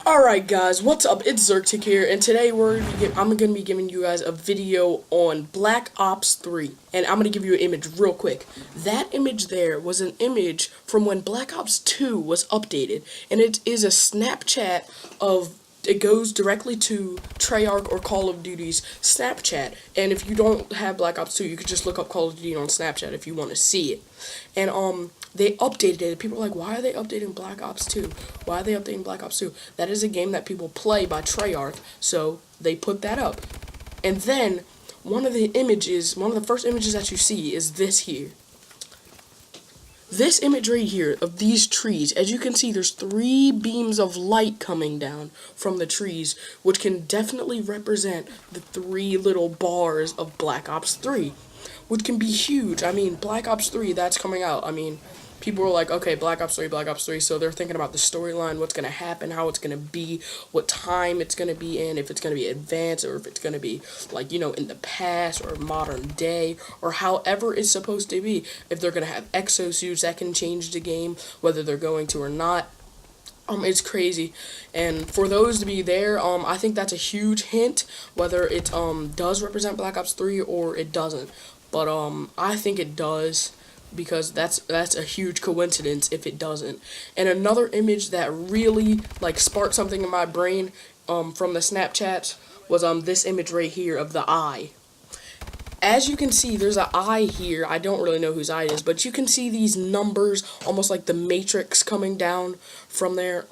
Alright guys, what's up? It's Zertic here, and today I'm gonna be giving you guys a video on Black Ops 3. And I'm gonna give you an image real quick. That image there was an image from when Black Ops 2 was updated, and it is a Snapchat of it goes directly to Treyarch or Call of Duty's Snapchat. And if you don't have Black Ops 2, you could just look up Call of Duty on Snapchat if you want to see it. And they updated it. People are like, why are they updating Black Ops 2? Why are they updating Black Ops 2? That is a game that people play by Treyarch, so they put that up. And then one of the first images that you see is this here. This image right here of these trees, as you can see, there's 3 beams of light coming down from the trees, which can definitely represent the 3 little bars of Black Ops 3, which can be huge. I mean, Black Ops 3, that's coming out. I mean, people are like, okay, Black Ops 3, so they're thinking about the storyline, what's going to happen, how it's going to be, what time it's going to be in, if it's going to be advanced, or if it's going to be, like, you know, in the past, or modern day, or however it's supposed to be. If they're going to have exosuits, that can change the game, whether they're going to or not. It's crazy, and for those to be there, I think that's a huge hint, whether it, does represent Black Ops 3 or it doesn't, but, I think it does, because that's a huge coincidence if it doesn't. And another image that really, like, sparked something in my brain, from the Snapchats was, this image right here of the eye. As you can see, there's an eye here. I don't really know whose eye it is, but you can see these numbers, almost like the Matrix coming down from there,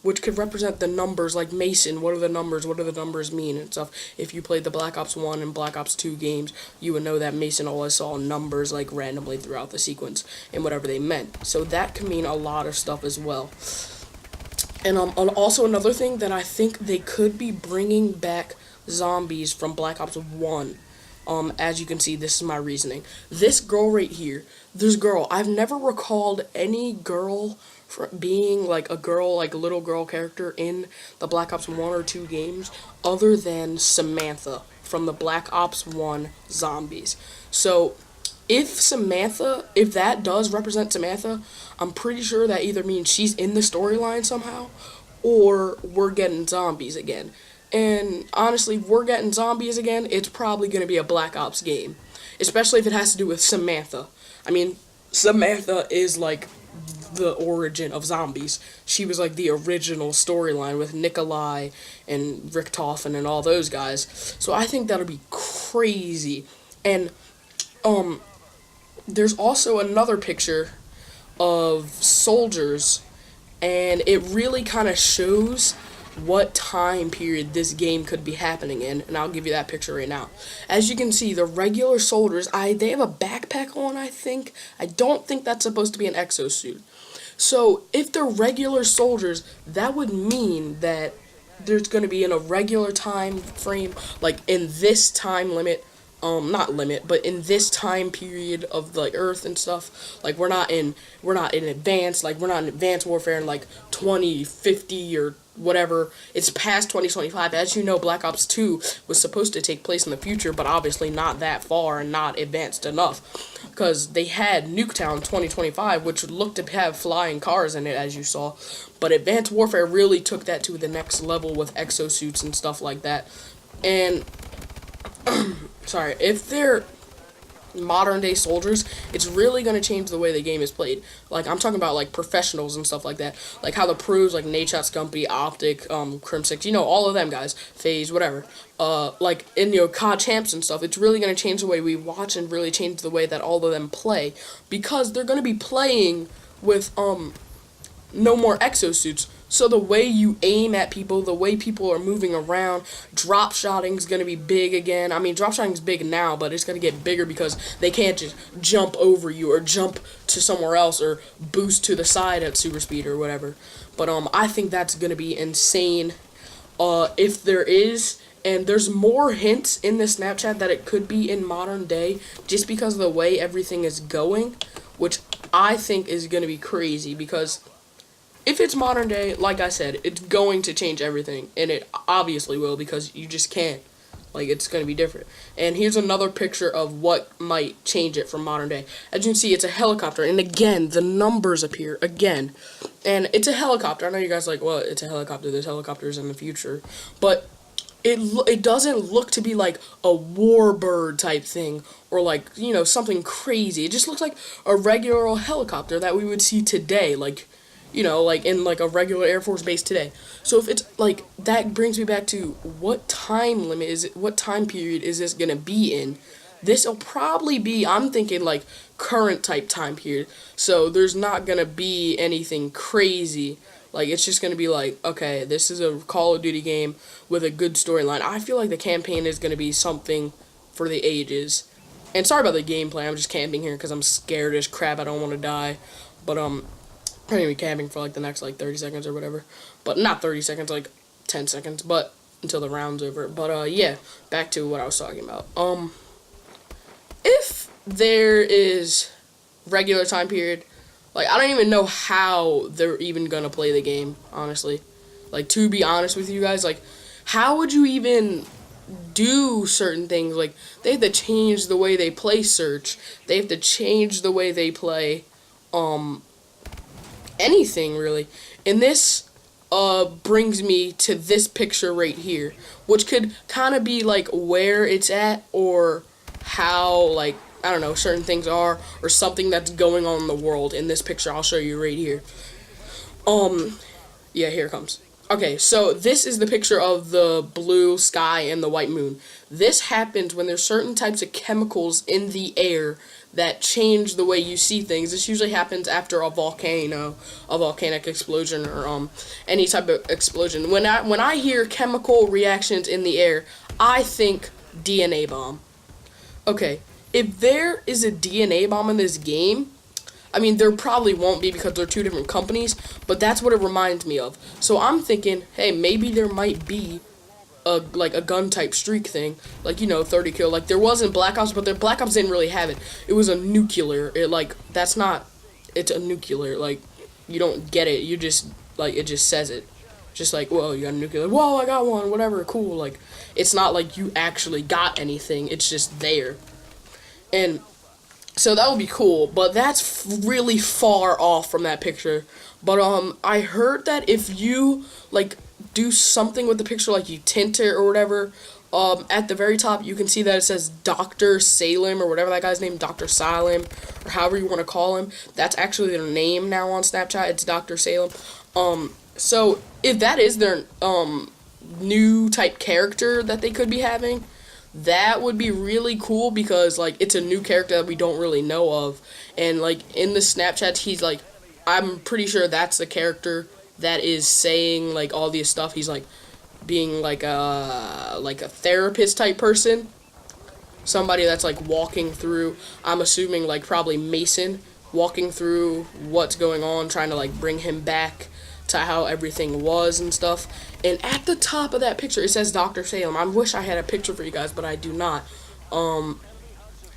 which could represent the numbers, like Mason. What are the numbers? What do the numbers mean and stuff? If you played the Black Ops 1 and Black Ops 2 games, you would know that Mason always saw numbers, like, randomly throughout the sequence, and whatever they meant. So that can mean a lot of stuff as well. And also another thing that I think they could be bringing back zombies from Black Ops 1. As you can see, this is my reasoning. This girl right here, this girl, I've never recalled any girl being like a girl, like a little girl character in the Black Ops 1 or 2 games, other than Samantha from the Black Ops 1 zombies. So, if that does represent Samantha, I'm pretty sure that either means she's in the storyline somehow, or we're getting zombies again. And honestly, if we're getting zombies again, it's probably going to be a Black Ops game. Especially if it has to do with Samantha. I mean, Samantha is like the origin of zombies. She was like the original storyline with Nikolai and Richtofen and all those guys. So I think that'll be crazy. And there's also another picture of soldiers, and it really kind of shows what time period this game could be happening in, and I'll give you that picture right now. As you can see, the regular soldiers, they have a backpack on, I think. I don't think that's supposed to be an exosuit. So, if they're regular soldiers, that would mean that there's going to be in a regular time frame, like in this time limit, not limit, but in this time period of like Earth and stuff. Like we're not in advanced warfare in like 2050 or whatever. It's past 2025. As you know, Black Ops 2 was supposed to take place in the future, but obviously not that far and not advanced enough, because they had Nuketown 2025, which looked to have flying cars in it, as you saw, but Advanced Warfare really took that to the next level with exosuits and stuff like that. And sorry, if they're modern day soldiers, it's really going to change the way the game is played. Like, I'm talking about like professionals and stuff like that, like how the pros, like Nadeshot, Scumpy, Optic, Crim6, you know, all of them guys, FaZe, whatever, like in, you know, COD champs and stuff. It's really going to change the way we watch and really change the way that all of them play, because they're going to be playing with no more exosuits. So the way you aim at people, the way people are moving around, drop shotting is going to be big again. I mean, drop shotting is big now, but it's going to get bigger because they can't just jump over you or jump to somewhere else or boost to the side at super speed or whatever. But I think that's going to be insane if there is. And there's more hints in the Snapchat that it could be in modern day, just because of the way everything is going, which I think is going to be crazy, because if it's modern day, like I said, it's going to change everything, and it obviously will, because you just can't. Like, Like, it's going to be different. And here's another picture of what might change it from modern day. As you can see, it's a helicopter. And again, the numbers appear again. And it's a helicopter. I know you guys are like, well, it's a helicopter. There's helicopters in the future. But it doesn't look to be like a warbird type thing. Or like, you know, something crazy. It just looks like a regular old helicopter that we would see today. Like, you know, like in like a regular Air Force base today. So if it's like, that brings me back to what time limit is it, what time period is this gonna be in? This'll probably be, I'm thinking like current type time period. So there's not gonna be anything crazy. Like, it's just gonna be like, okay, this is a Call of Duty game with a good storyline. I feel like the campaign is gonna be something for the ages. And sorry about the gameplay, I'm just camping here because I'm scared as crap, I don't want to die. But I'm gonna be camping for like the next like 30 seconds or whatever, but not 30 seconds, like 10 seconds, but until the round's over. But yeah, back to what I was talking about. If there is regular time period, like, I don't even know how they're even gonna play the game, honestly. Like, to be honest with you guys, like, how would you even do certain things? Like, they have to change the way they play search, they have to change the way they play anything really. And this brings me to this picture right here, which could kind of be like where it's at, or how, like, I don't know, certain things are, or something that's going on in the world. In this picture I'll show you right here. Yeah, here it comes. Okay, so this is the picture of the blue sky and the white moon. This happens when there's certain types of chemicals in the air that change the way you see things. This usually happens after a volcano, a volcanic explosion, or any type of explosion. When I hear chemical reactions in the air, I think DNA bomb. Okay, if there is a DNA bomb in this game, I mean, there probably won't be because they're two different companies, but that's what it reminds me of. So I'm thinking, hey, maybe there might be like a gun type streak thing, like, you know, 30 kill, like there was in Black Ops, but the Black Ops didn't really have it. It was a nuclear. It, like, that's not, it's a nuclear, like, you don't get it, you just, like, it just says it. Just like, whoa, you got a nuclear, whoa, I got one, whatever, cool. Like, it's not like you actually got anything, it's just there. And so that would be cool, but that's really far off from that picture. But I heard that if you like do something with the picture, like you tint it or whatever, at the very top you can see that it says Dr. Salem, or whatever that guy's name, Dr. Salem, or however you want to call him. That's actually their name now on Snapchat. It's Dr. Salem. So if that is their new type character that they could be having, that would be really cool, because like it's a new character that we don't really know of. And like in the Snapchat, he's like, I'm pretty sure that's the character that is saying like all this stuff. He's like being like a therapist type person, somebody that's like walking through, I'm assuming like probably Mason, walking through what's going on, trying to like bring him back to how everything was and stuff. And at the top of that picture it says Dr. Salem. I wish I had a picture for you guys, but I do not.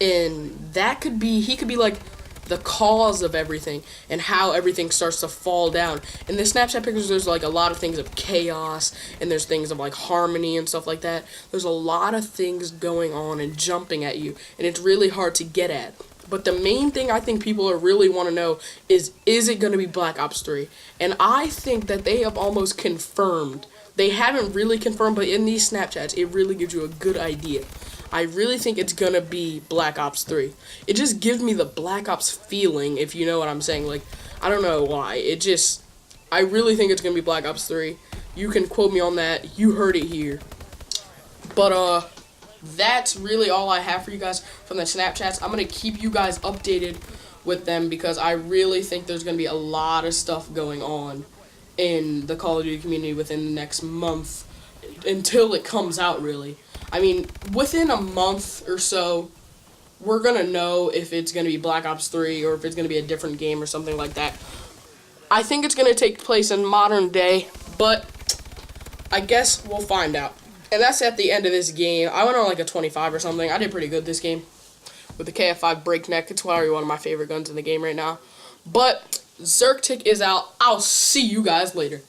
And that could be, he could be like the cause of everything and how everything starts to fall down. In the Snapchat pictures there's like a lot of things of chaos, and there's things of like harmony and stuff like that. There's a lot of things going on and jumping at you, and it's really hard to get at. But the main thing I think people are really want to know is it going to be Black Ops 3? And I think that they have almost confirmed. They haven't really confirmed, but in these Snapchats, it really gives you a good idea. I really think it's going to be Black Ops 3. It just gives me the Black Ops feeling, if you know what I'm saying. Like, I don't know why. I really think it's going to be Black Ops 3. You can quote me on that. You heard it here. But, that's really all I have for you guys from the Snapchats. I'm going to keep you guys updated with them, because I really think there's going to be a lot of stuff going on in the Call of Duty community within the next month, until it comes out, really. I mean, within a month or so, we're going to know if it's going to be Black Ops 3 or if it's going to be a different game or something like that. I think it's going to take place in modern day, but I guess we'll find out. And that's at the end of this game. I went on like a 25 or something. I did pretty good this game with the KF5 Breakneck. It's probably one of my favorite guns in the game right now. But Zergtic is out. I'll see you guys later.